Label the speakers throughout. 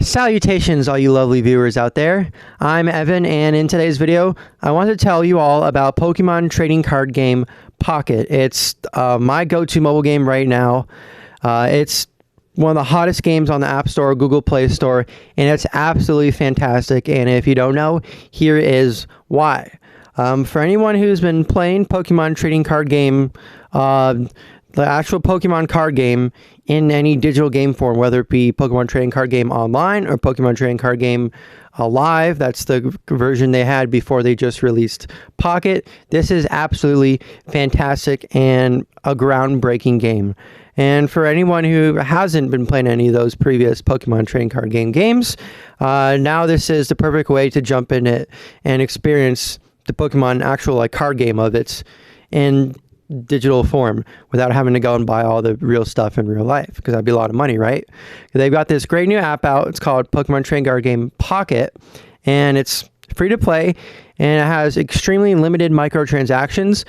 Speaker 1: Salutations, all you lovely viewers out there. I'm Evan, and in today's video, I want to tell you all about Pokemon trading card game Pocket. It's my go-to mobile game right now. It's one of the hottest games on the App Store, Google Play Store, and it's absolutely fantastic. And if you don't know, here is why. For anyone who's been playing Pokemon trading card game, the actual Pokemon card game in any digital game form, whether it be Pokemon trading card game online or Pokemon trading card game live, that's the version they had before they just released Pocket. This is absolutely fantastic and a groundbreaking game. And for anyone who hasn't been playing any of those previous Pokemon trading card game games, now this is the perfect way to jump in it and experience the Pokemon actual card game of it in digital form without having to go and buy all the real stuff in real life, because that'd be a lot of money, right? They've got this great new app out. It's called Pokemon Trading Card Game Pocket, and it's free to play, and it has extremely limited microtransactions.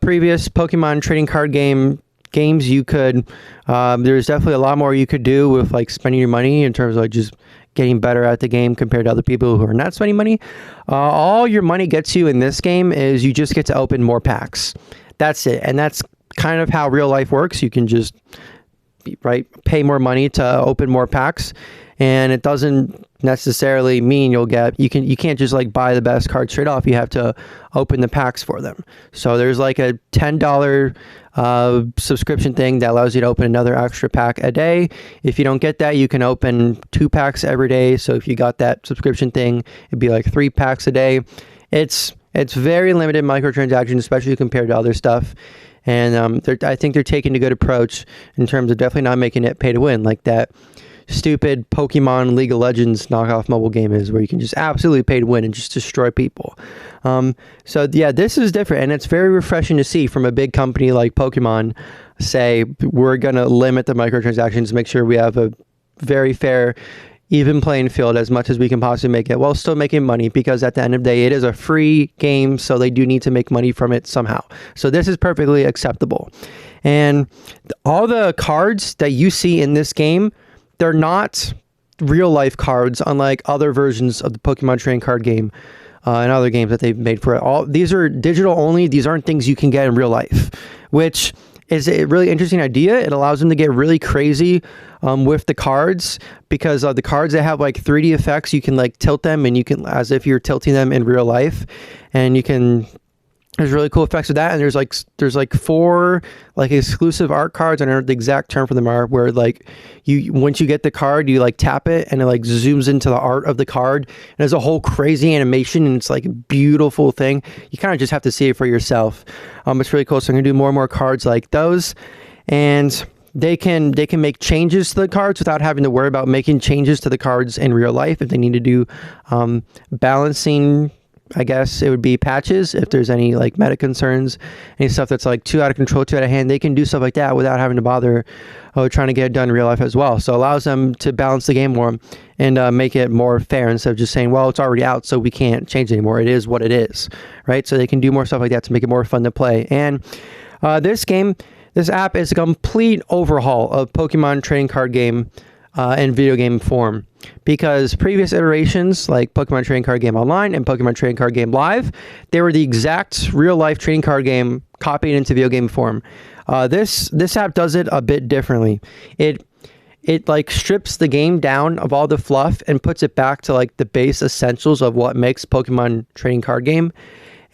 Speaker 1: Previous Pokemon trading card games, you could there's definitely a lot more you could do with spending your money in terms of just getting better at the game compared to other people who are not spending money. All your money gets you in this game is you just get to open more packs. That's it. And that's kind of how real life works. You can just pay more money to open more packs, and it doesn't necessarily mean you can't just buy the best card straight off. You have to open the packs for them. So there's a $10 subscription thing that allows you to open another extra pack a day. If you don't get that, you can open 2 packs every day. So if you got that subscription thing, it'd be 3 packs a day. It's very limited microtransactions, especially compared to other stuff. And I think they're taking a good approach in terms of definitely not making it pay to win like that stupid Pokemon League of Legends knockoff mobile game is, where you can just absolutely pay to win and just destroy people. So yeah, this is different, and it's very refreshing to see from a big company like Pokemon say, we're going to limit the microtransactions, make sure we have a very fair, even playing field as much as we can possibly make it, while still making money, because at the end of the day, it is a free game, so they do need to make money from it somehow. So this is perfectly acceptable. And all the cards that you see in this game, they're not real life cards, unlike other versions of the Pokemon trading card game and other games that they've made for it. These are digital only. These aren't things you can get in real life, which is a really interesting idea. It allows them to get really crazy with the cards, because the cards that have 3D effects, you can tilt them, and you can, as if you're tilting them in real life, and you can, there's really cool effects with that. And there's 4 exclusive art cards. I don't know the exact term for them are, where once you get the card, you tap it, and it zooms into the art of the card, and there's a whole crazy animation, and it's a beautiful thing. You kind of just have to see it for yourself. It's really cool. So I'm gonna do more and more cards like those, and they can make changes to the cards without having to worry about making changes to the cards in real life. If they need to do balancing, I guess it would be patches, if there's any meta concerns, any stuff that's too out of control, too out of hand, they can do stuff like that without having to bother trying to get it done in real life as well. So it allows them to balance the game more and make it more fair, instead of just saying, well, it's already out, so we can't change it anymore. It is what it is, right? So they can do more stuff like that to make it more fun to play. And this app is a complete overhaul of Pokemon trading card game in video game form, because previous iterations like Pokemon Trading Card Game Online and Pokemon Trading Card Game Live, they were the exact real life trading card game copied into video game form. This app does it a bit differently. It strips the game down of all the fluff and puts it back to the base essentials of what makes Pokemon Trading Card Game.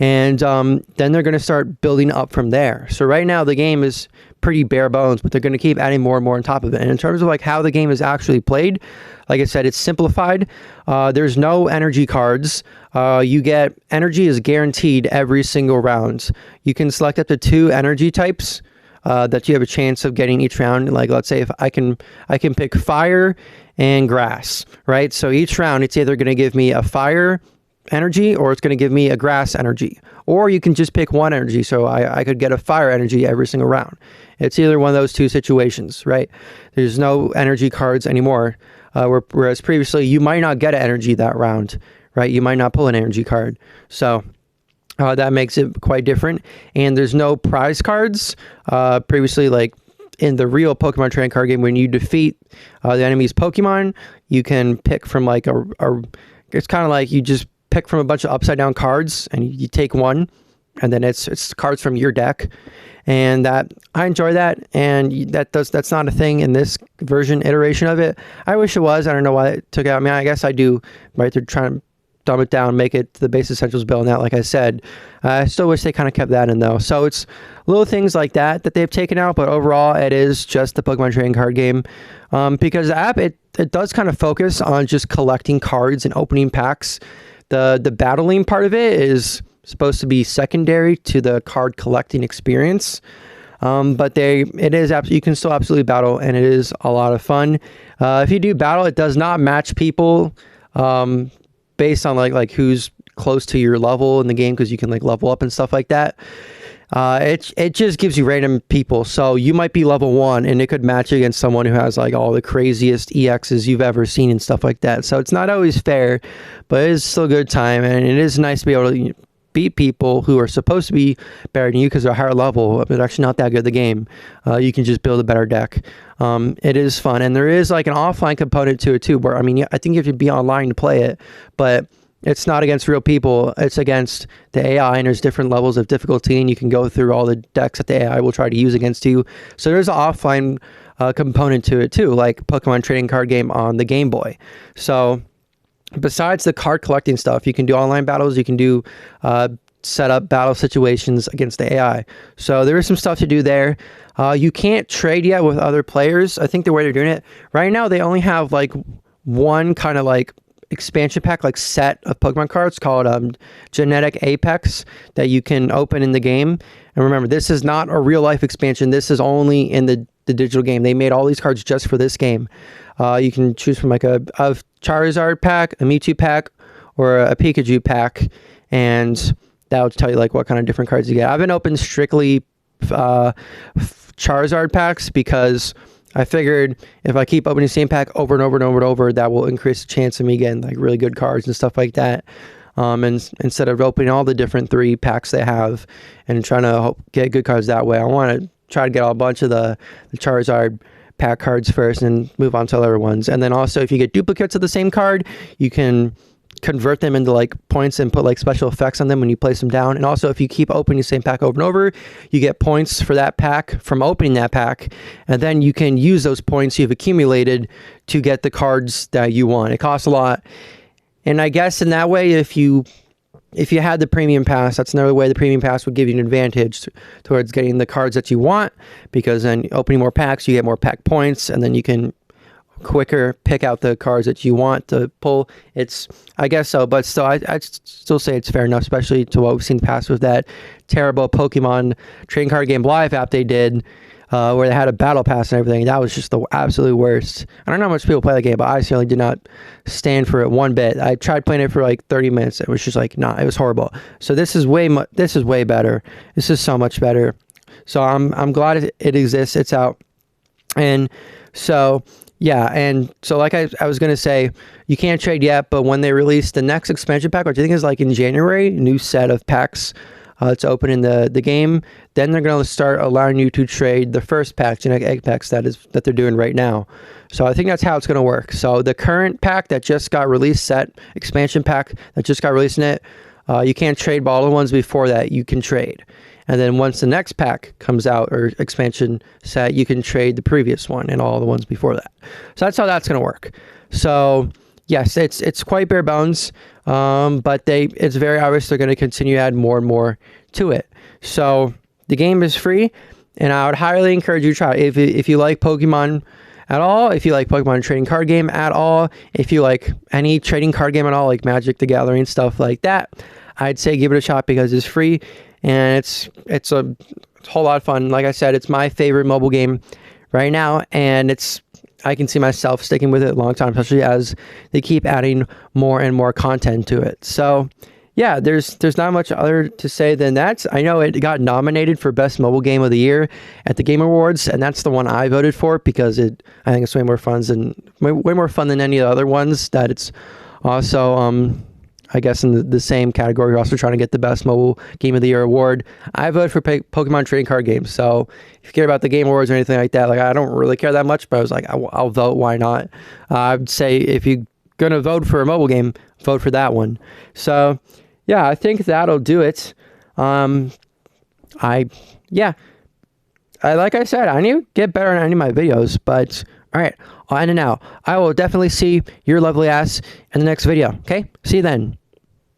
Speaker 1: And then they're going to start building up from there. So right now the game is pretty bare bones, but they're going to keep adding more and more on top of it. And in terms of how the game is actually played, like I said, it's simplified. There's no energy cards. You get energy is guaranteed every single round. You can select up to 2 energy types that you have a chance of getting each round. Let's say if I can pick fire and grass, right? So each round it's either going to give me a fire energy, or it's going to give me a grass energy, or you can just pick one energy. So I could get a fire energy every single round. It's either one of those 2 situations, right? There's no energy cards anymore, whereas previously you might not get an energy that round, right? You might not pull an energy card. So that makes it quite different. And there's no prize cards. Previously, in the real Pokemon trading card game, when you defeat the enemy's Pokemon. You can pick from like it's kind of like you just pick from a bunch of upside down cards, and you take one, and then it's cards from your deck. And that I enjoy that, and that's not a thing in this iteration of it. I wish it was. I don't know why it took it out. I mean, I guess I do, right? They're trying to dumb it down, make it the base essentials bill and that, like I said. I still wish they kind of kept that in though. So it's little things like that they've taken out, but overall it is just the Pokemon trading card game. Because the app, it does kind of focus on just collecting cards and opening packs. The battling part of it is supposed to be secondary to the card collecting experience. But you can still absolutely battle, and it is a lot of fun. If you do battle, it does not match people based on like who's close to your level in the game, because you can like level up and stuff like that. It just gives you random people. So you might be level 1 and it could match against someone who has like all the craziest EXs you've ever seen and stuff like that. So it's not always fair, but it is still a good time, and it is nice to be able to beat people who are supposed to be better than you because they're higher level, but actually not that good at the game. You can just build a better deck. It is fun, and there is like an offline component to it too, where I mean, I think you have to be online to play it, but it's not against real people. It's against the AI, and there's different levels of difficulty, and you can go through all the decks that the AI will try to use against you. So there's an offline component to it too, like Pokemon trading card game on the Game Boy. So besides the card collecting stuff, you can do online battles, you can do set up battle situations against the AI. So there is some stuff to do there. You can't trade yet with other players. I think the way they're doing it right now, they only have like one kind of like expansion pack, like set of Pokemon cards called Genetic Apex that you can open in the game. And remember, this is not a real life expansion. This is only in the digital game. They made all these cards just for this game. You can choose from like a Charizard pack, a Mewtwo pack, or a Pikachu pack, and that will tell you like what kind of different cards you get. I've been open strictly Charizard packs because I figured if I keep opening the same pack over and over and over and over, that will increase the chance of me getting like really good cards and stuff like that. And instead of opening all the different 3 packs they have and trying to get good cards that way, I want to try to get a bunch of the Charizard pack cards first and move on to other ones. And then also, if you get duplicates of the same card, you can convert them into like points and put like special effects on them when you place them down. And also, if you keep opening the same pack over and over, you get points for that pack from opening that pack, and then you can use those points you've accumulated to get the cards that you want. It costs a lot, and I guess in that way, if you had the premium pass, that's another way the premium pass would give you an advantage towards getting the cards that you want, because then opening more packs, you get more pack points, and then you can quicker pick out the cards that you want to pull. I guess so, but still, I'd still say it's fair enough, especially to what we've seen past with that terrible Pokemon trading card game live app they did, where they had a battle pass and everything. That was just the absolute worst. I don't know how much people play the game, but I certainly did not stand for it one bit. I tried playing it for like 30 minutes. It was just like, nah, it was horrible. So this is way better. This is so much better. So I'm glad it exists. It's out. And so, yeah, and so like I was going to say, you can't trade yet, but when they release the next expansion pack, which I think is like in January, new set of packs to open in the game, then they're going to start allowing you to trade the first pack, Genetic Apex, that they're doing right now. So I think that's how it's going to work. So the current pack that just got released, expansion pack that just got released in it, you can't trade, but all the ones before that you can trade. And then once the next pack comes out, or expansion set, you can trade the previous one and all the ones before that. So that's how that's going to work. So yes, it's quite bare bones, but it's very obvious they're going to continue to add more and more to it. So the game is free, and I would highly encourage you to try it. If you like Pokemon at all, if you like Pokemon trading card game at all, if you like any trading card game at all, like Magic the Gathering, stuff like that, I'd say give it a shot because it's free. And it's a whole lot of fun. Like I said, it's my favorite mobile game right now, and I can see myself sticking with it a long time, especially as they keep adding more and more content to it. So yeah, there's not much other to say than that. I know it got nominated for Best Mobile Game of the Year at the Game Awards, and that's the one I voted for because I think it's way more fun than any of the other ones that it's also I guess in the same category, you're also trying to get the best mobile game of the year award. I voted for Pokemon trading card games. So if you care about the game awards or anything like that, like I don't really care that much, but I was like, I'll vote. Why not? I'd say if you're gonna vote for a mobile game, vote for that one. So yeah, I think that'll do it. Like I said, I need to get better on any of my videos, but all right, I'll end it now. I will definitely see your lovely ass in the next video. Okay, see you then.